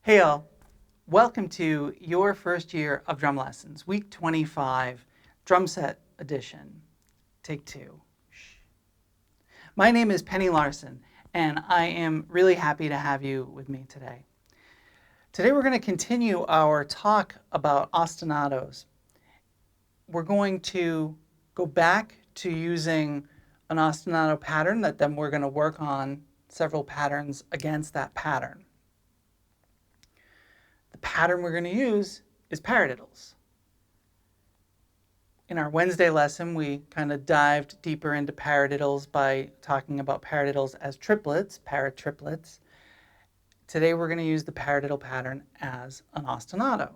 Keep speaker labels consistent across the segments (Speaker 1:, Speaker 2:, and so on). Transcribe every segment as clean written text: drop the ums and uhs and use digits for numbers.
Speaker 1: Hey all, welcome to your first year of drum lessons, week 25, Drumset edition, take 2. Shh. My name is Penny Larson, and I am really happy to have you with me today. Today we're going to continue our talk about ostinatos. We're going to go back to using an ostinato pattern that then we're going to work on several patterns against that pattern. The pattern we're going to use is paradiddles. In our Wednesday lesson, we kind of dived deeper into paradiddles by talking about paradiddles as triplets, paratriplets. Today we're going to use the paradiddle pattern as an ostinato.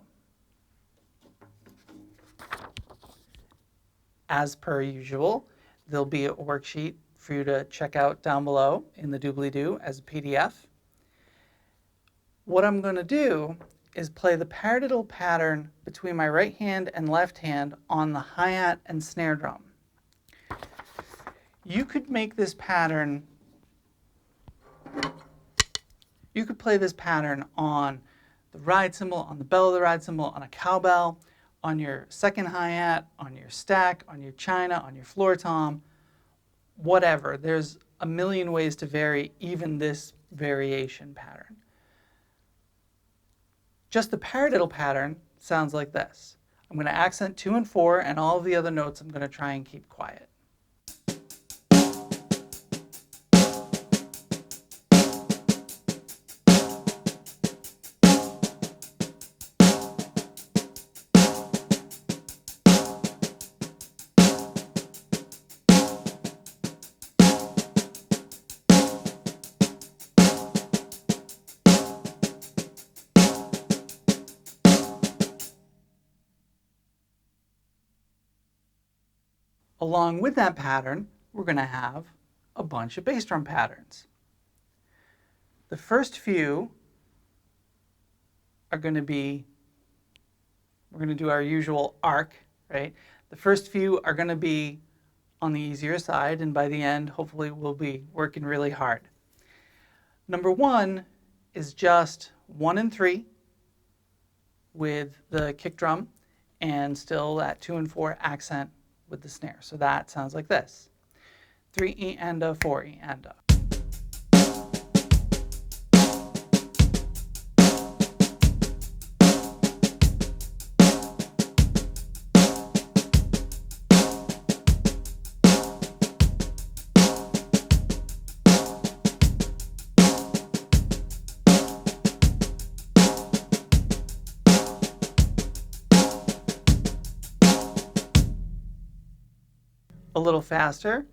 Speaker 1: As per usual, there'll be a worksheet for you to check out down below in the doobly-doo as a PDF. What I'm going to do is play the paradiddle pattern between my right hand and left hand on the hi-hat and snare drum. You could make this pattern, you could play this pattern on the ride cymbal, on the bell of the ride cymbal, on a cowbell, on your second hi-hat, on your stack, on your china, on your floor tom, whatever. There's a million ways to vary even this variation pattern. Just the paradiddle pattern sounds like this. I'm going to accent 2 and 4, and all of the other notes I'm going to try and keep quiet. Along with that pattern, we're going to have a bunch of bass drum patterns. The first few are going to be, we're going to do our usual arc, right? The first few are going to be on the easier side, and by the end, hopefully, we'll be working really hard. Number 1 is just 1 and 3 with the kick drum and still that 2 and 4 accent with the snare. So that sounds like this. 3 E and a, 4 E and a. A little faster.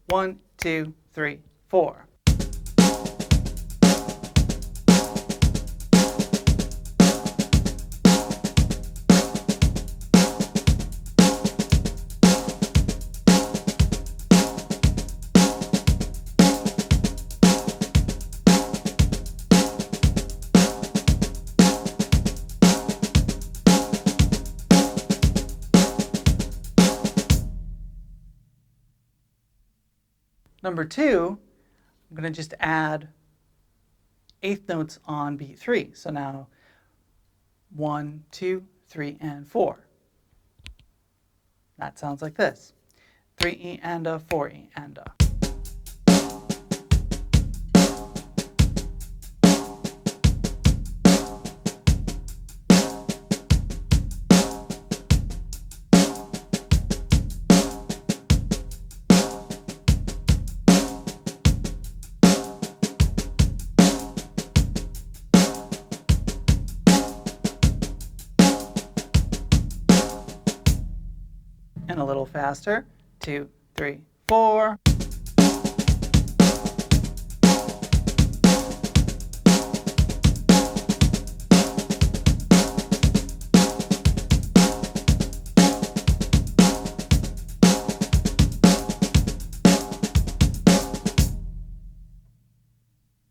Speaker 1: 1, 2, 3, 4. Number 2, I'm going to just add eighth notes on beat 3. So now 1, 2, 3, and 4. That sounds like this. 3 E and a, 4 E and a. And a little faster. 2, 3, 4.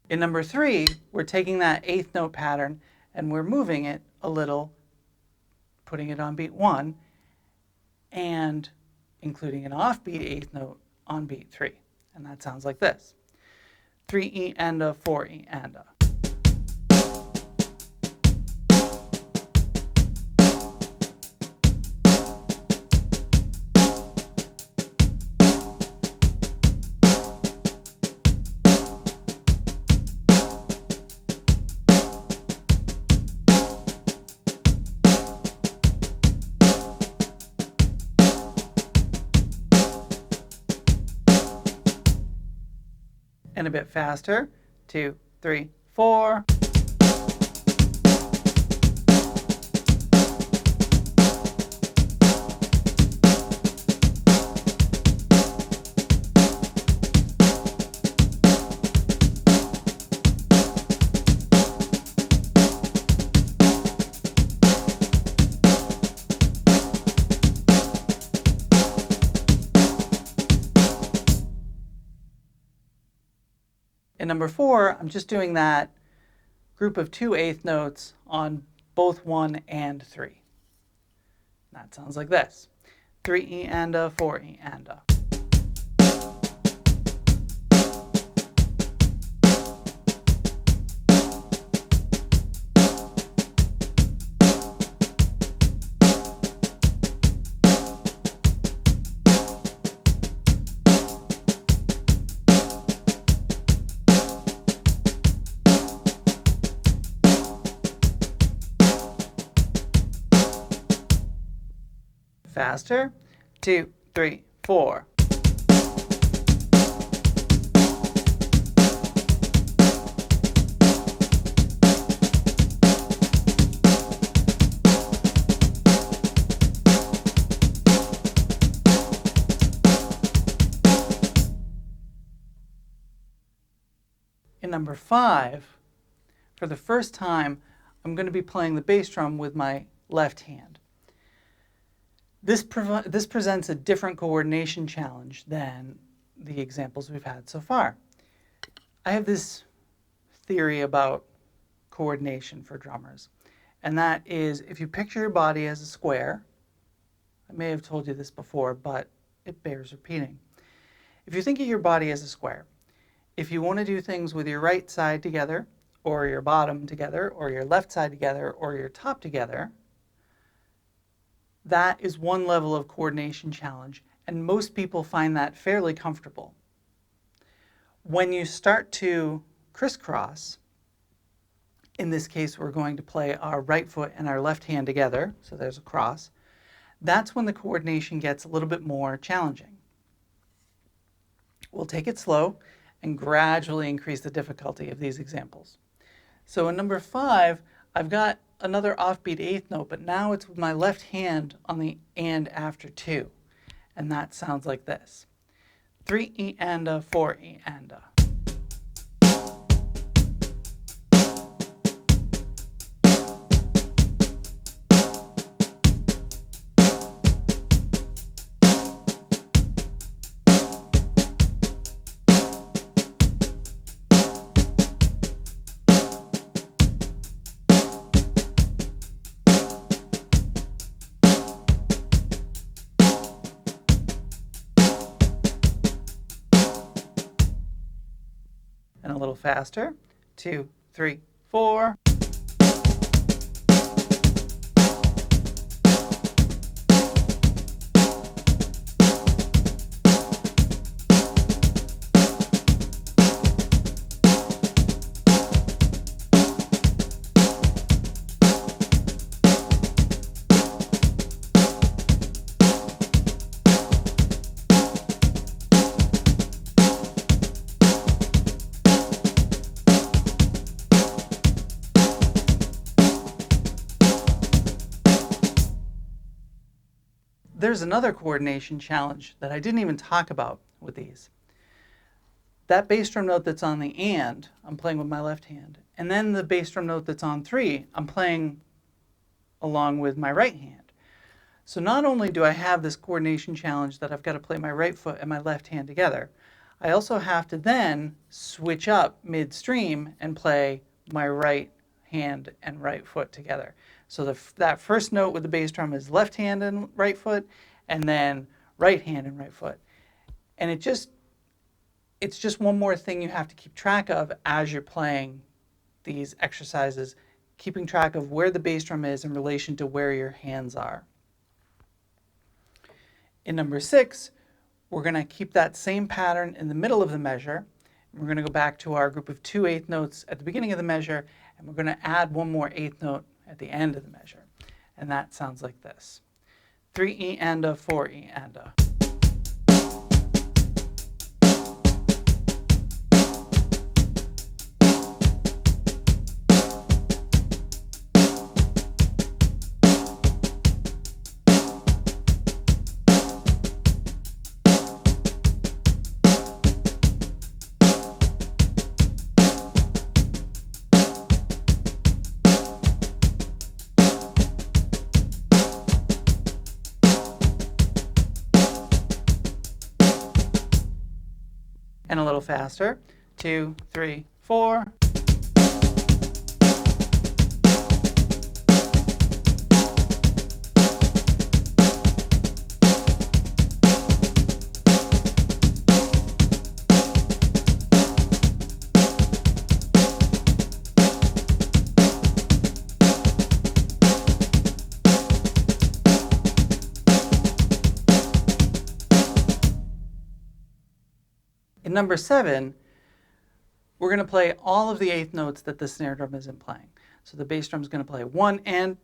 Speaker 1: In number 3, we're taking that eighth note pattern and we're moving it a little, putting it on beat 1, and including an offbeat eighth note on beat 3. And that sounds like this. 3 E and a, 4 E and a. and a bit faster. 2, 3, 4. In number 4, I'm just doing that group of 2 eighth notes on both 1 and 3. That sounds like this. 3E and a, 4E and a. Faster. 2, 3, 4. In number 5, for the first time, I'm going to be playing the bass drum with my left hand. This presents a different coordination challenge than the examples we've had so far. I have this theory about coordination for drummers, and that is if you picture your body as a square, I may have told you this before, but it bears repeating. If you think of your body as a square, if you want to do things with your right side together, or your bottom together, or your left side together, or your top together, that is one level of coordination challenge, and most people find that fairly comfortable. When you start to crisscross, in this case we're going to play our right foot and our left hand together, so there's a cross, that's when the coordination gets a little bit more challenging. We'll take it slow and gradually increase the difficulty of these examples. So in number 5, I've got another offbeat eighth note, but now it's with my left hand on the and after 2. And that sounds like this. 3E and a, 4E and a. And a little faster. 2, 3, 4. There's another coordination challenge that I didn't even talk about with these. That bass drum note that's on the and, I'm playing with my left hand. And then the bass drum note that's on 3, I'm playing along with my right hand. So not only do I have this coordination challenge that I've got to play my right foot and my left hand together, I also have to then switch up midstream and play my right hand and right foot together. So that first note with the bass drum is left hand and right foot, and then right hand and right foot. And it's just one more thing you have to keep track of as you're playing these exercises, keeping track of where the bass drum is in relation to where your hands are. In number 6, we're going to keep that same pattern in the middle of the measure. We're going to go back to our group of 2 eighth notes at the beginning of the measure, and we're going to add one more eighth note at the end of the measure. And that sounds like this. 3E and a, 4E and a. faster. 2, 3, 4. In number 7, we're going to play all of the eighth notes that the snare drum isn't playing. So the bass drum is going to play 1 and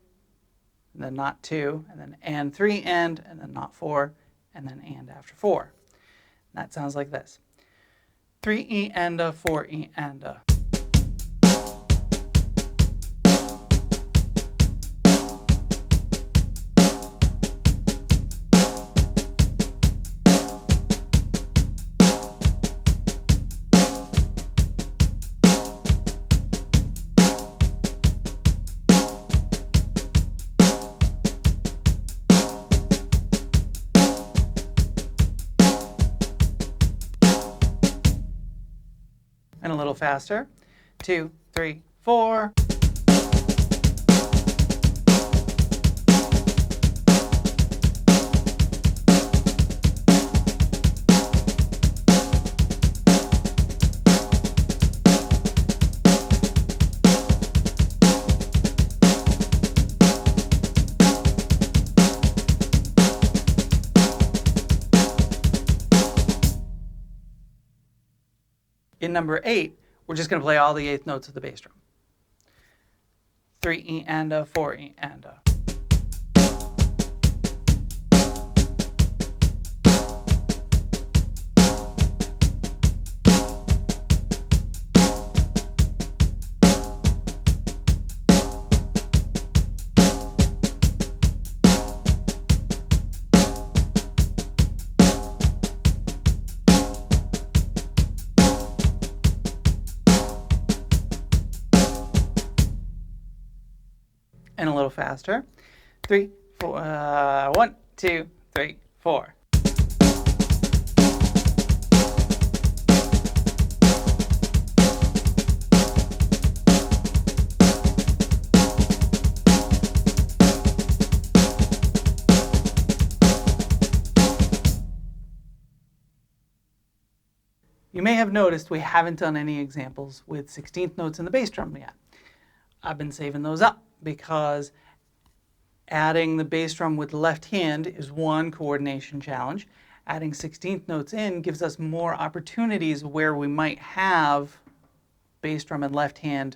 Speaker 1: then not 2, and then 3 and then not 4, and then and after 4. And that sounds like this. 3 E and a, 4 E and a. And a little faster. 2, 3, 4. In number 8, we're just going to play all the eighth notes of the bass drum. 3 E and a, 4 E and a. And a little faster. 3, 4, 1, 2, 3, 4. You may have noticed we haven't done any examples with 16th notes in the bass drum yet. I've been saving those up because adding the bass drum with the left hand is one coordination challenge. Adding 16th notes in gives us more opportunities where we might have bass drum and left hand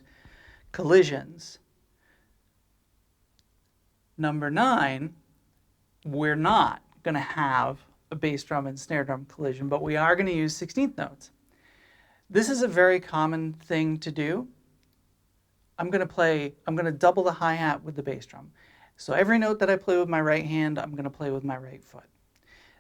Speaker 1: collisions. Number 9, we're not going to have a bass drum and snare drum collision, but we are going to use 16th notes. This is a very common thing to do. I'm going to double the hi-hat with the bass drum. So every note that I play with my right hand, I'm going to play with my right foot.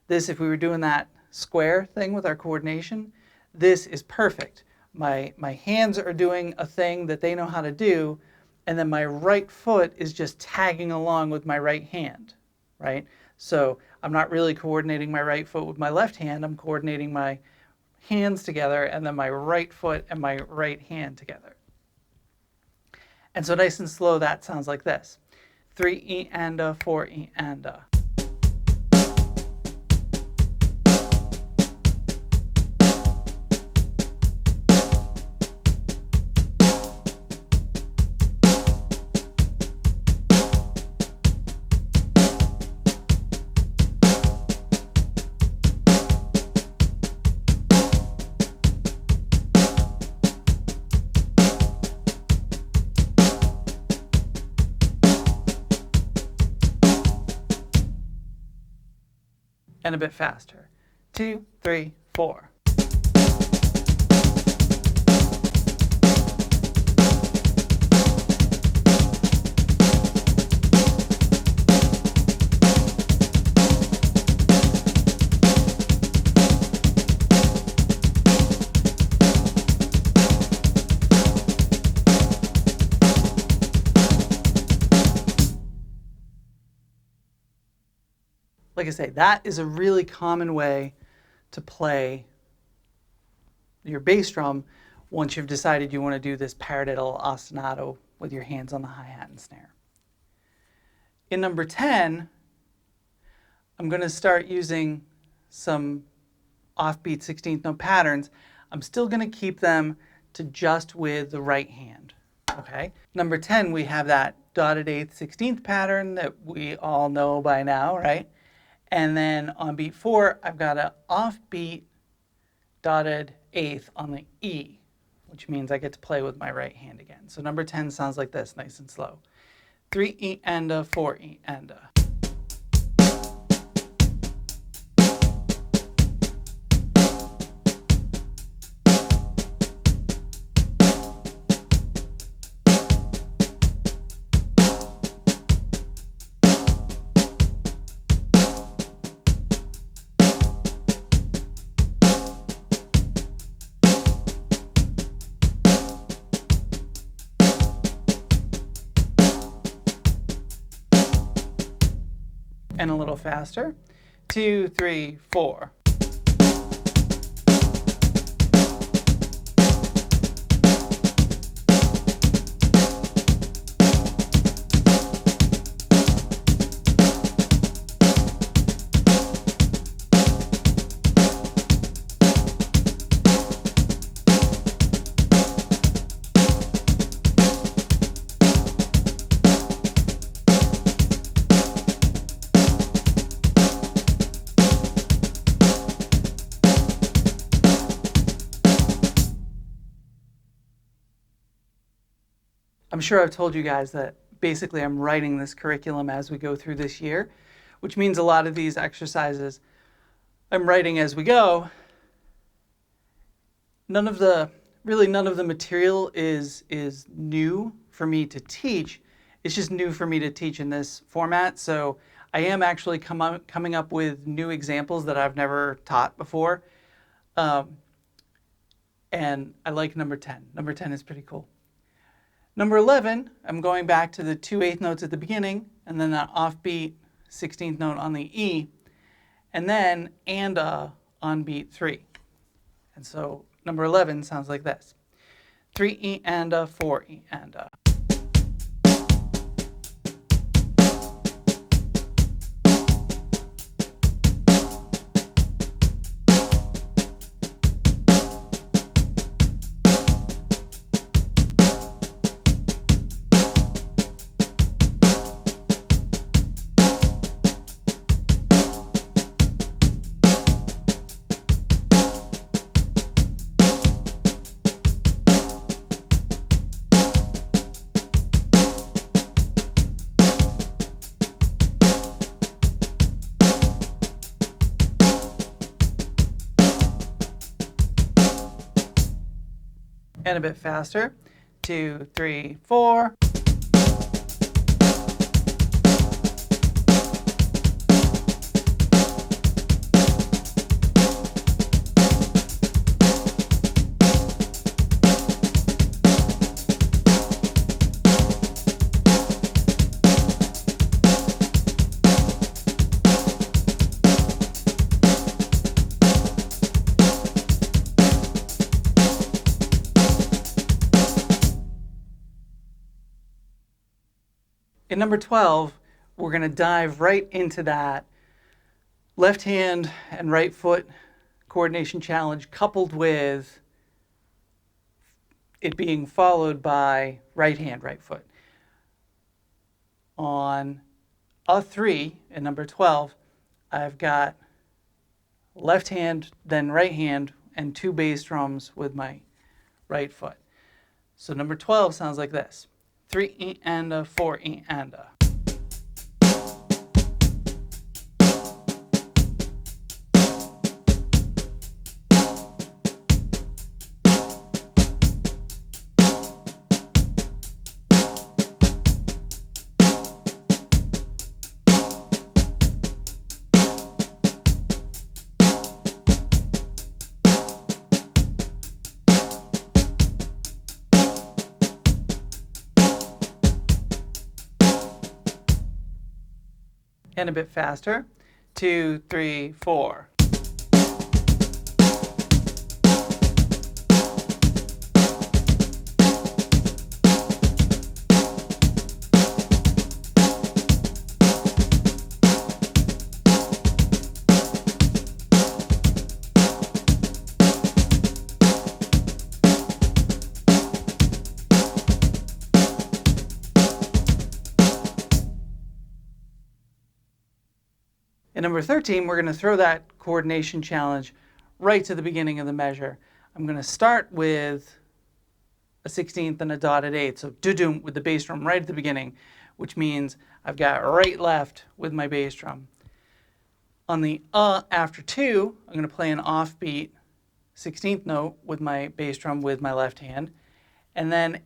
Speaker 1: This, if we were doing that square thing with our coordination, this is perfect. My hands are doing a thing that they know how to do, and then my right foot is just tagging along with my right hand, right? So I'm not really coordinating my right foot with my left hand, I'm coordinating my hands together and then my right foot and my right hand together. And so nice and slow, that sounds like this. 3 E and a, 4 E and a. And a bit faster. 2, 3, 4. Like I say, that is a really common way to play your bass drum once you've decided you want to do this paradiddle ostinato with your hands on the hi-hat and snare. In number 10, I'm going to start using some offbeat 16th note patterns. I'm still going to keep them to just with the right hand. Okay. Number 10, we have that dotted 8th 16th pattern that we all know by now, right? And then on beat 4, I've got an offbeat dotted 8th on the E, which means I get to play with my right hand again. So number 10 sounds like this, nice and slow. 3 E and a, 4 E and a. And a little faster. 2, 3, 4. I'm sure I've told you guys that basically I'm writing this curriculum as we go through this year, which means a lot of these exercises I'm writing as we go. None of the material is new for me to teach. It's just new for me to teach in this format. So I am actually coming up with new examples that I've never taught before. And I like number 10. Number 10 is pretty cool. Number 11, I'm going back to the 2 8th notes at the beginning, and then that offbeat 16th note on the E, and then and on beat 3. And so number 11 sounds like this. 3 E and a, 4 E and a. And a bit faster. 2, 3, 4. In number 12, we're going to dive right into that left hand and right foot coordination challenge, coupled with it being followed by right hand, right foot. On a 3 in number 12, I've got left hand, then right hand, and 2 bass drums with my right foot. So number 12 sounds like this. 3 E and a, 4 E and a. And a bit faster. 2, 3, 4. In number 13, we're going to throw that coordination challenge right to the beginning of the measure. I'm going to start with a 16th and a dotted 8th, so do-doom with the bass drum right at the beginning, which means I've got right left with my bass drum. On the after 2, I'm going to play an offbeat 16th note with my bass drum with my left hand, and then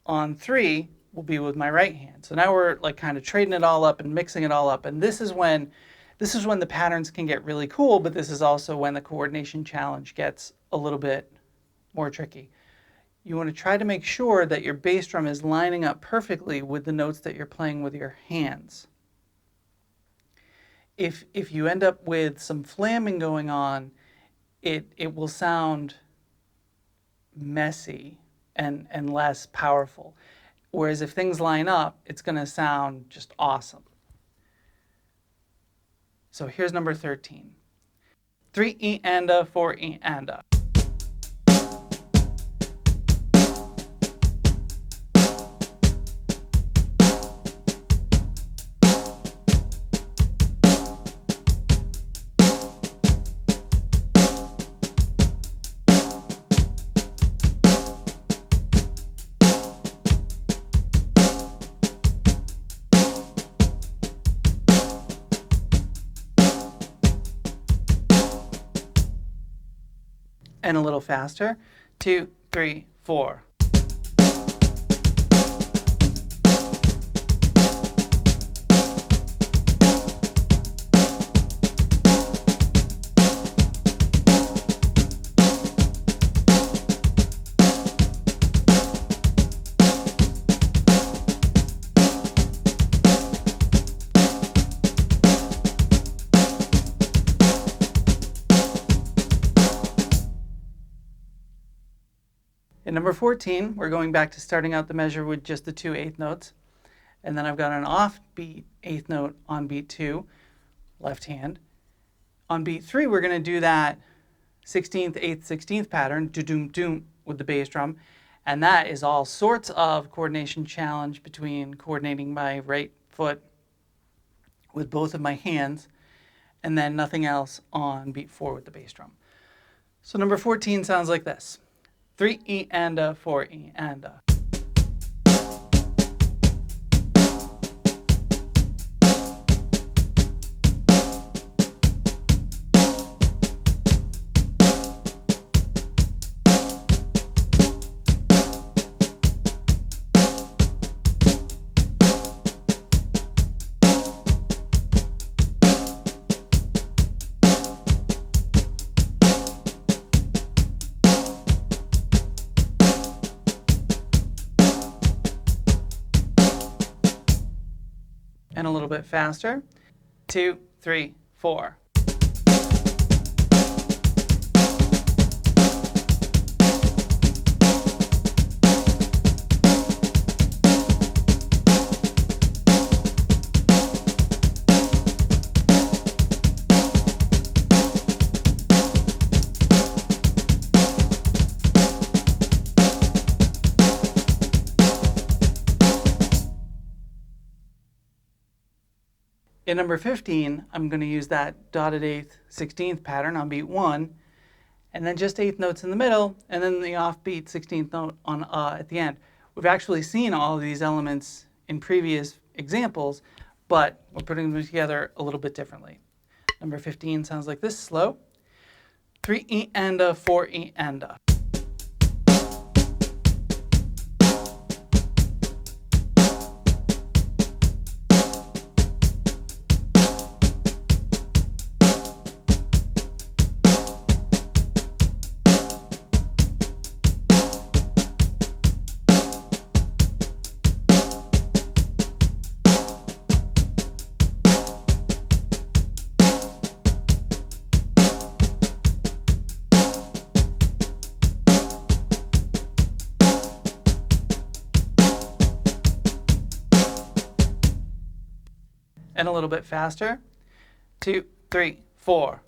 Speaker 1: on 3 will be with my right hand. So now we're like kind of trading it all up and mixing it all up, and this is when the patterns can get really cool, but this is also when the coordination challenge gets a little bit more tricky. You want to try to make sure that your bass drum is lining up perfectly with the notes that you're playing with your hands. If you end up with some flamming going on, it will sound messy and less powerful. Whereas if things line up, it's going to sound just awesome. So here's number 13. 3 E and a, 4 E and a. And a little faster. 2, 3, 4. In number 14, we're going back to starting out the measure with just the 2 eighth notes. And then I've got an offbeat eighth note on beat 2, left hand. On beat 3, we're going to do that 16th, 8th, 16th pattern, do-doom-doom, with the bass drum. And that is all sorts of coordination challenge between coordinating my right foot with both of my hands, and then nothing else on beat 4 with the bass drum. So number 14 sounds like this. 3 E and a, 4 E and a. And a little bit faster. 2, 3, 4. In number 15, I'm going to use that dotted 8th, 16th pattern on beat 1, and then just 8th notes in the middle, and then the offbeat 16th note on at the end. We've actually seen all of these elements in previous examples, but we're putting them together a little bit differently. Number 15 sounds like this, slow. 3 E and a, 4 E and a. And a little bit faster. 2, 3, 4.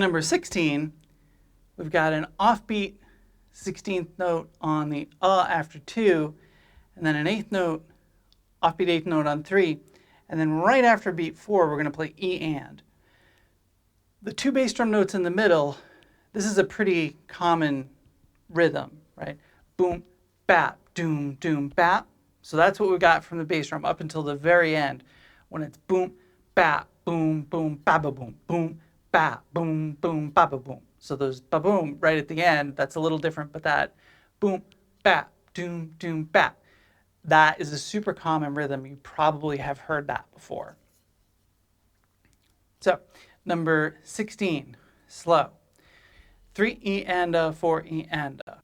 Speaker 1: number 16, we've got an offbeat 16th note on the after 2, and then an 8th note, offbeat 8th note on 3, and then right after beat 4, we're going to play E and. The 2 bass drum notes in the middle, this is a pretty common rhythm, right? Boom, bap, doom, doom, bap. So that's what we got from the bass drum up until the very end, when it's boom, bap, boom, boom, ba-ba boom, boom, bap, boom, boom, ba-ba boom. So those ba-boom right at the end, that's a little different, but that boom, bap, doom, doom, bap, that is a super common rhythm. You probably have heard that before. So number 16, slow. 3 E and a, 4 E and a.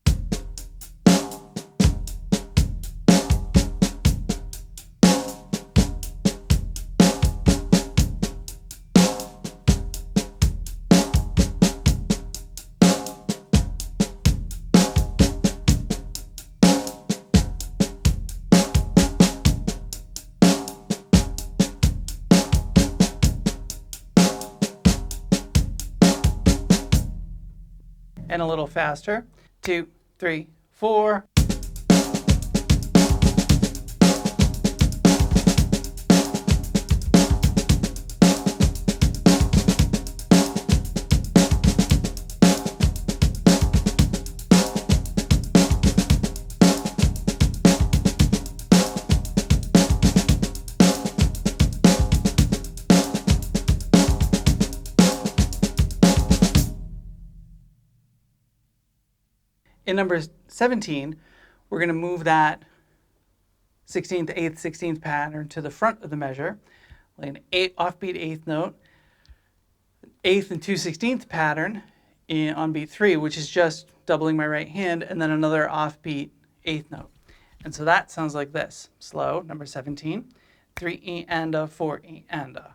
Speaker 1: And a little faster. 2, 3, 4. In number 17, we're going to move that 16th, 8th, 16th pattern to the front of the measure, like an offbeat 8th note, 8th and 2/16th pattern on beat 3, which is just doubling my right hand, and then another offbeat 8th note. And so that sounds like this. Slow, number 17, 3 E and a, 4 E and a.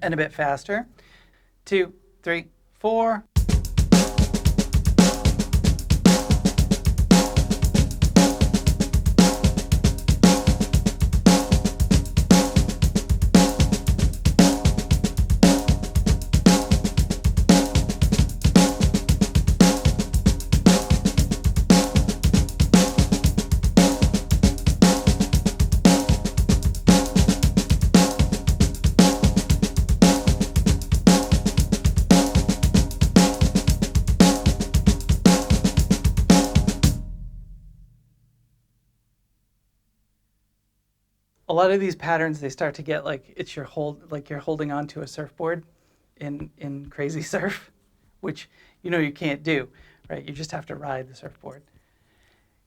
Speaker 1: And a bit faster. 2, 3, 4. A lot of these patterns, they start to get like you're holding onto a surfboard in Crazy Surf, which you can't do, right? You just have to ride the surfboard.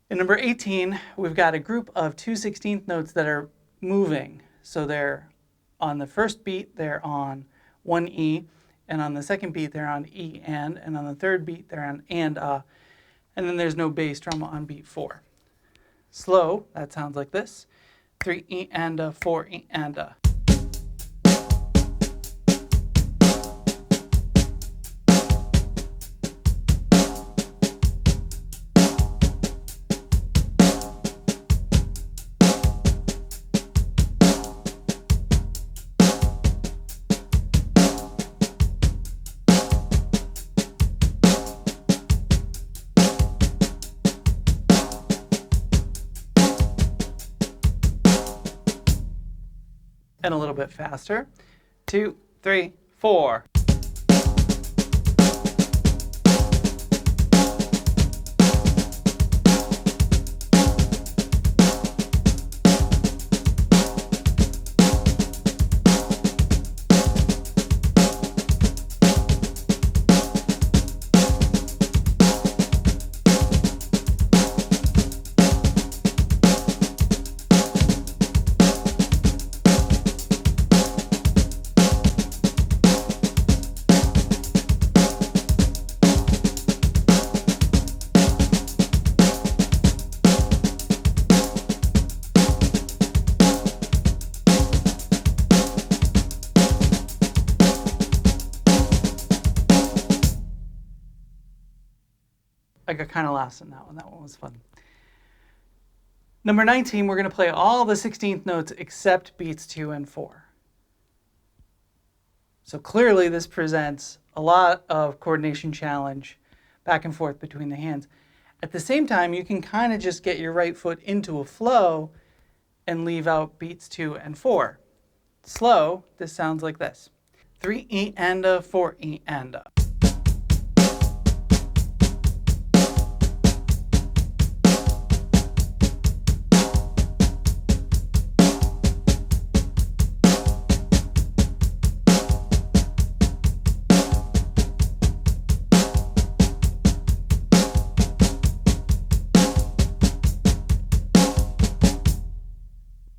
Speaker 1: In number 18, we've got a group of 2/16th notes that are moving. So they're on the first beat, they're on 1 E, and on the second beat, they're on E and on the third beat, they're on and then there's no bass drum on beat 4. Slow, that sounds like this. 3 E and a, 4 E and a. And a little bit faster. 2, 3, 4. got kind of lost in that one. That one was fun. Number 19, we're going to play all the 16th notes except beats 2 and 4. So clearly this presents a lot of coordination challenge back and forth between the hands. At the same time, you can kind of just get your right foot into a flow and leave out beats 2 and 4. Slow, this sounds like this. 3 E and a, 4 E and a.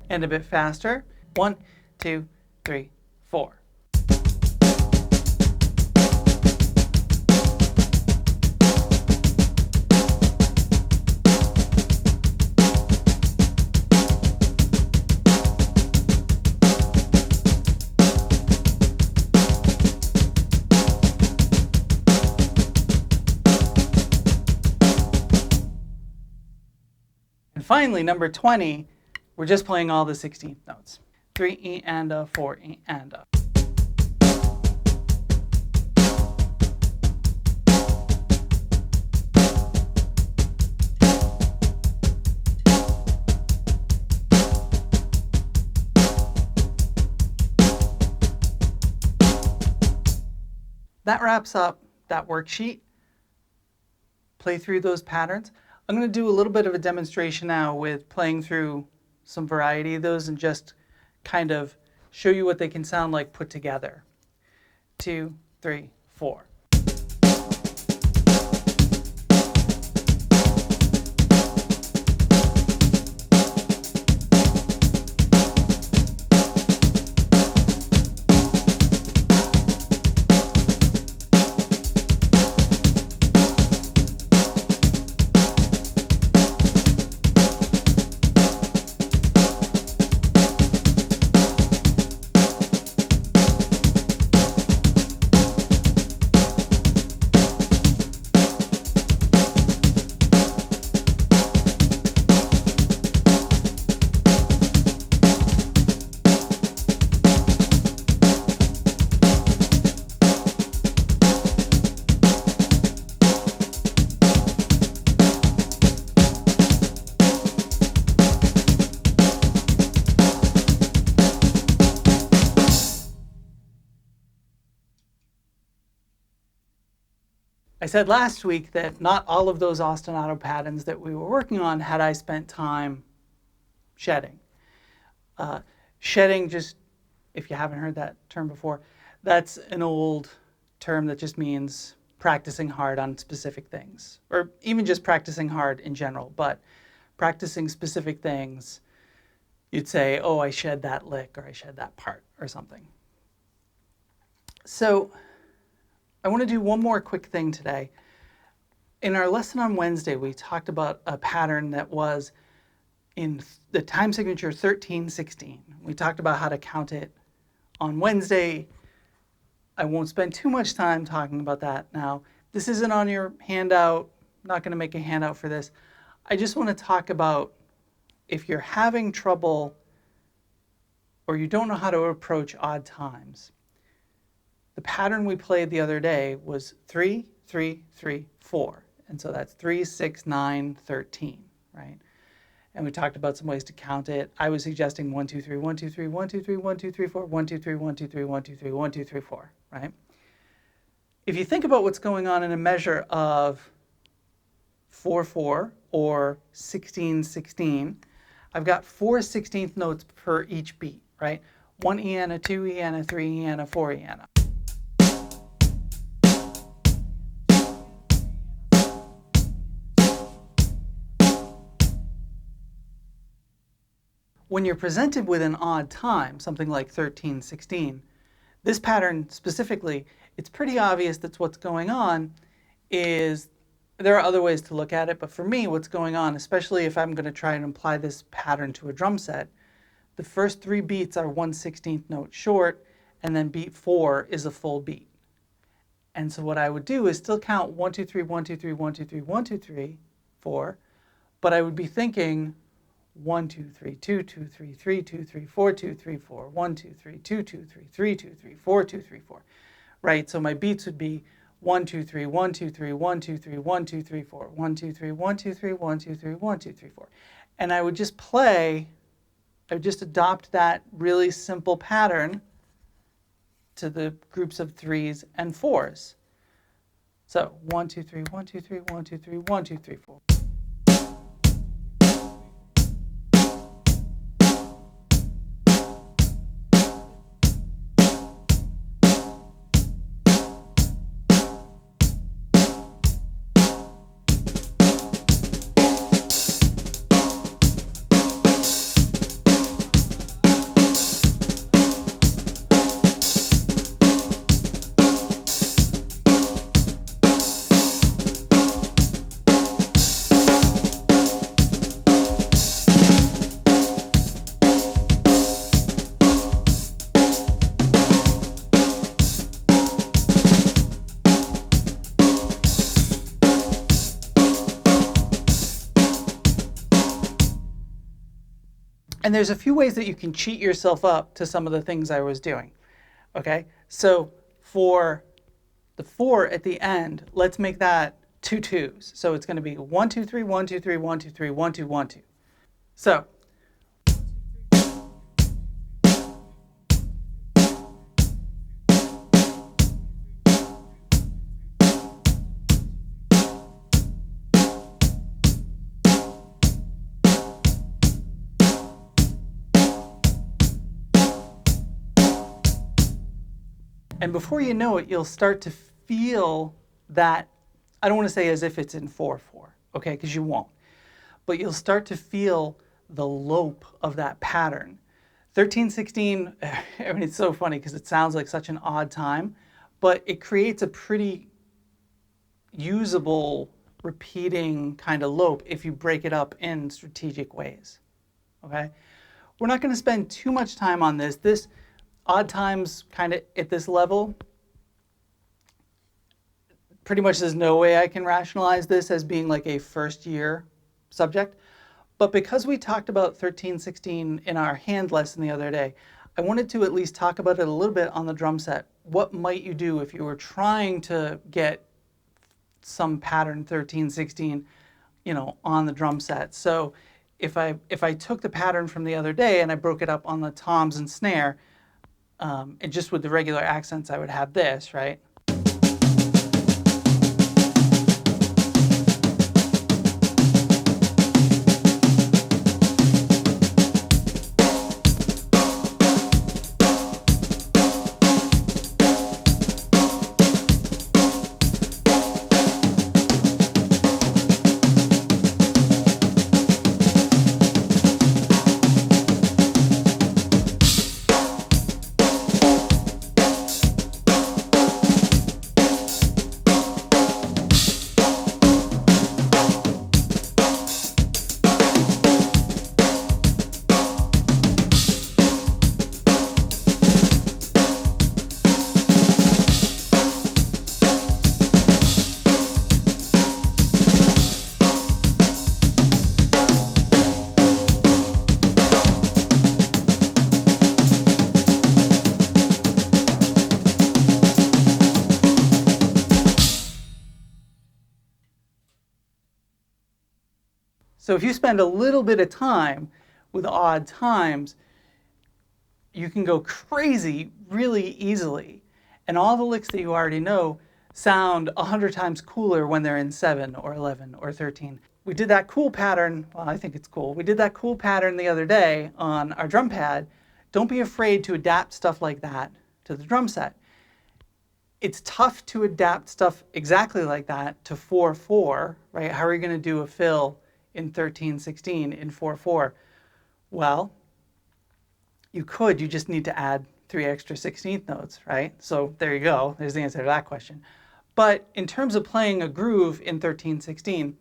Speaker 1: And a bit faster. 1, 2, 3, 4. And finally, number 20, we're just playing all the 16th notes. 3 E and a, 4 E and a. That wraps up that worksheet. Play through those patterns. I'm going to do a little bit of a demonstration now with playing through some variety of those and just kind of show you what they can sound like put together. 2, 3, 4. I said last week that not all of those ostinato patterns that we were working on had I spent time shedding. Shedding, just if you haven't heard that term before, that's an old term that just means practicing hard on specific things, or even just practicing hard in general, but practicing specific things. You'd say, oh, I shed that lick, or I shed that part, or something. So I want to do one more quick thing today. In our lesson on Wednesday, we talked about a pattern that was in the time signature 1316. We talked about how to count it on Wednesday. I won't spend too much time talking about that now. This isn't on your handout. I'm not going to make a handout for this. I just want to talk about if you're having trouble or you don't know how to approach odd times. The pattern we played the other day was 3, 3, 3, 4. And so that's 3, 6, 9, 13, right? And we talked about some ways to count it. I was suggesting 1, 2, 3, 1, 2, 3, 1, 2, 3, 1, 2, 3, 4, 1, 2, 3, 1, 2, 3, 1, 2, 3, 1, 2, 3, 4, right? If you think about what's going on in a measure of 4, 4 or 16, 16, I've got 4 16th notes per each beat, right? 1 E and a, 2 E and a, 3 E and a, 4 E and a. When you're presented with an odd time, something like 13, 16, this pattern specifically, it's pretty obvious that what's going on is, there are other ways to look at it, but for me, what's going on, especially if I'm going to try and apply this pattern to a drum set, the first 3 beats are 1/16th note short, and then beat 4 is a full beat. And so what I would do is still count 1, 2, 3, 1, 2, 3, 1, 2, 3, 1, 2, 3, 4, but I would be thinking 1, 2, 3, 2, 2, 3, 3, 2, 3, 4, 2, 3, 4, 1, 2, 3, 2, 2, 3, 3, 2, 3, 4, 2, 3, 4, right? So my beats would be 1, 2, 3, 1, 2, 3, 1, 2, 3, 1, 2, 3, 4, 1, 2, 3, 1, 2, 3, 1, 2, 3, 1, 2, 3, 4. And I would just play, I would just adopt that really simple pattern to the groups of 3s and 4s. So 1, 2, 3, 1, 2, 3, 1, 2, 3, 1, 2, 3, 4. And there's a few ways that you can cheat yourself up to some of the things I was doing. Okay, so for the 4 at the end, let's make that 2 2s. So it's going to be 1, 2, 3, 1, 2, 3, 1, 2, 3, 1, 2, 1, 2. So and before you know it, you'll start to feel that, I don't want to say as if it's in 4/4, okay, because you won't, but you'll start to feel the lope of that pattern. 13/16, I mean, it's so funny because it sounds like such an odd time, but it creates a pretty usable, repeating kind of lope if you break it up in strategic ways, okay? We're not going to spend too much time on this. This odd times kind of at this level, pretty much there's no way I can rationalize this as being like a first year subject. But because we talked about 13/16 in our hand lesson the other day, I wanted to at least talk about it a little bit on the drum set. What might you do if you were trying to get some pattern 13/16, on the drum set? So if I took the pattern from the other day and I broke it up on the toms and snare, and just with the regular accents, I would have this, right? So if you spend a little bit of time with odd times, you can go crazy really easily. And all the licks that you already know sound 100 times cooler when they're in 7 or 11 or 13. We did that cool pattern, well, I think it's cool. We did that cool pattern the other day on our drum pad. Don't be afraid to adapt stuff like that to the drum set. It's tough to adapt stuff exactly like that to 4/4, right? How are you going to do a fill in 13/16 in 4/4? Well, you just need to add 3 extra 16th notes, right? So there you go, there's the answer to that question. But in terms of playing a groove in 13/16,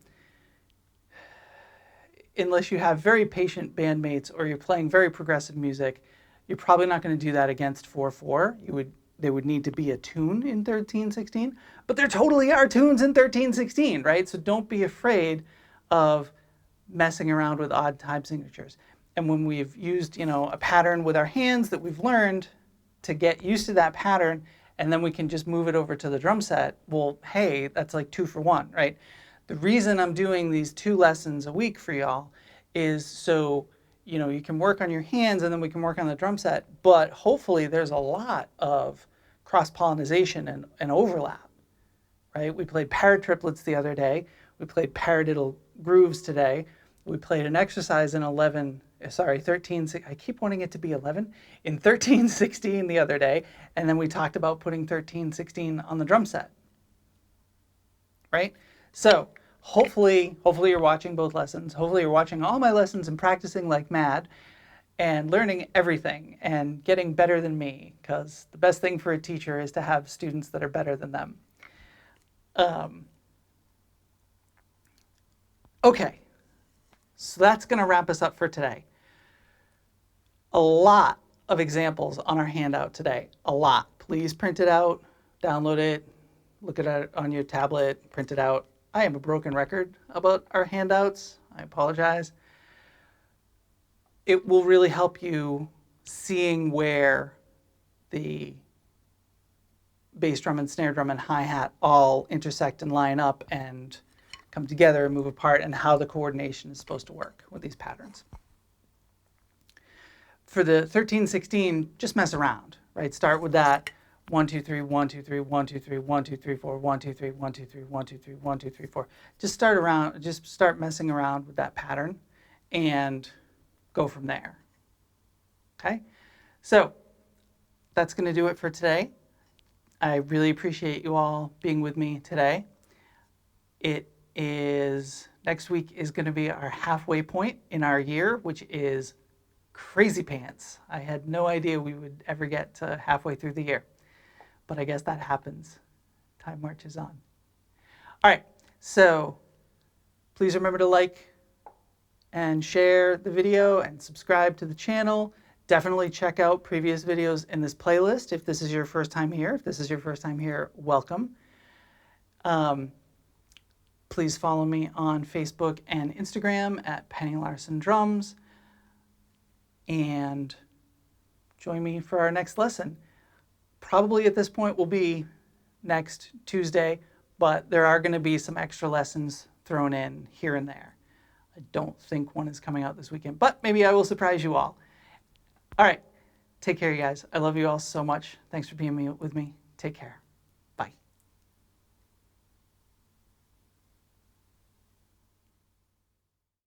Speaker 1: unless you have very patient bandmates or you're playing very progressive music, you're probably not going to do that against 4/4. You would they would need to be a tune in 13/16, but there totally are tunes in 13/16, right? So don't be afraid of messing around with odd time signatures. And when we've used, a pattern with our hands that we've learned to get used to that pattern, and then we can just move it over to the drum set, well, hey, that's like 2 for 1, right? The reason I'm doing these 2 lessons a week for y'all is so, you can work on your hands and then we can work on the drum set, but hopefully there's a lot of cross-pollination and overlap, right? We played Paratriplets the other day. We played paradiddle grooves today. We played an exercise in 13, I keep wanting it to be 11, in 13/16 the other day, and then we talked about putting 13/16 on the drum set, right? So hopefully you're watching both lessons. Hopefully you're watching all my lessons and practicing like mad and learning everything and getting better than me, because the best thing for a teacher is to have students that are better than them. Okay, so that's going to wrap us up for today. A lot of examples on our handout today, a lot. Please print it out, download it, look at it on your tablet, print it out. I am a broken record about our handouts. I apologize. It will really help you seeing where the bass drum and snare drum and hi-hat all intersect and line up and come together and move apart, and how the coordination is supposed to work with these patterns. For the 13/16, just mess around, right? Start with that 1 2 3 1 2 3 1 2 3 1 2 3 4 1 2 3 1 2 3 1 2 3 1 2 3 4. Just start messing around with that pattern and go from there. Okay? So that's going to do it for today. I really appreciate you all being with me today. Next week is going to be our halfway point in our year, which is crazy pants. I had no idea we would ever get to halfway through the year, but I guess that happens. Time marches on. All right, so please remember to like and share the video and subscribe to the channel. Definitely check out previous videos in this playlist if this is your first time here. If this is your first time here, welcome. Please follow me on Facebook and Instagram at Penny Larson Drums, and join me for our next lesson. Probably at this point will be next Tuesday, but there are going to be some extra lessons thrown in here and there. I don't think one is coming out this weekend, but maybe I will surprise you all. All right, take care, you guys. I love you all so much. Thanks for being with me. Take care.